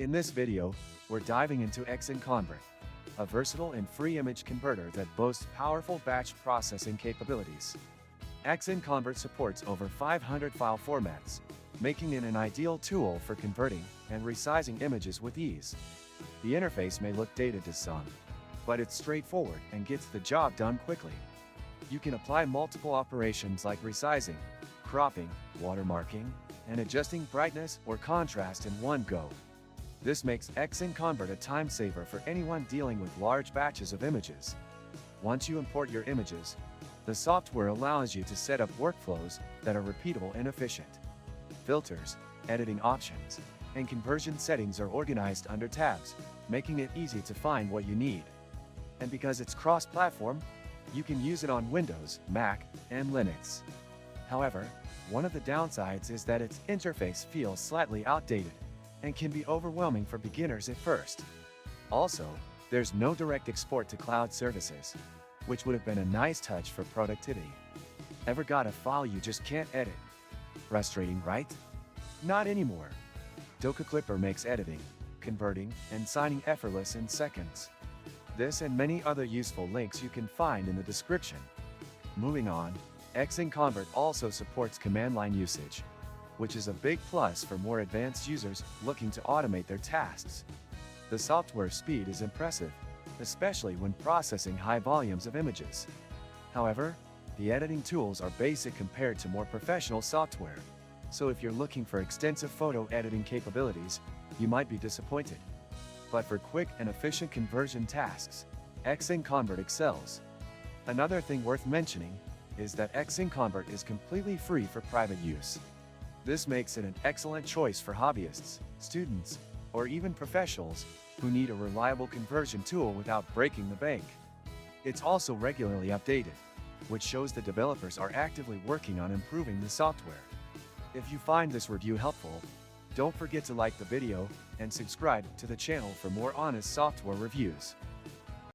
In this video, we're diving into XnConvert, a versatile and free image converter that boasts powerful batch processing capabilities. XnConvert supports over 500 file formats, making it an ideal tool for converting and resizing images with ease. The interface may look dated to some, but it's straightforward and gets the job done quickly. You can apply multiple operations like resizing, cropping, watermarking, and adjusting brightness or contrast in one go. This makes XnConvert a time saver for anyone dealing with large batches of images. Once you import your images, the software allows you to set up workflows that are repeatable and efficient. Filters, editing options, and conversion settings are organized under tabs, making it easy to find what you need. And because it's cross-platform, you can use it on Windows, Mac, and Linux. However, one of the downsides is that its interface feels slightly outdated and can be overwhelming for beginners at first. Also, there's no direct export to cloud services, which would have been a nice touch for productivity. Ever got a file you just can't edit? Frustrating, right? Not anymore. Doka Clipper makes editing, converting, and signing effortless in seconds. This and many other useful links you can find in the description. Moving on, XnConvert also supports command line usage, which is a big plus for more advanced users looking to automate their tasks. The software speed is impressive, especially when processing high volumes of images. However, the editing tools are basic compared to more professional software, so if you're looking for extensive photo editing capabilities, you might be disappointed. But for quick and efficient conversion tasks, XnConvert excels. Another thing worth mentioning is that XnConvert is completely free for private use. This makes it an excellent choice for hobbyists, students, or even professionals who need a reliable conversion tool without breaking the bank. It's also regularly updated, which shows the developers are actively working on improving the software. If you find this review helpful, don't forget to like the video and subscribe to the channel for more honest software reviews.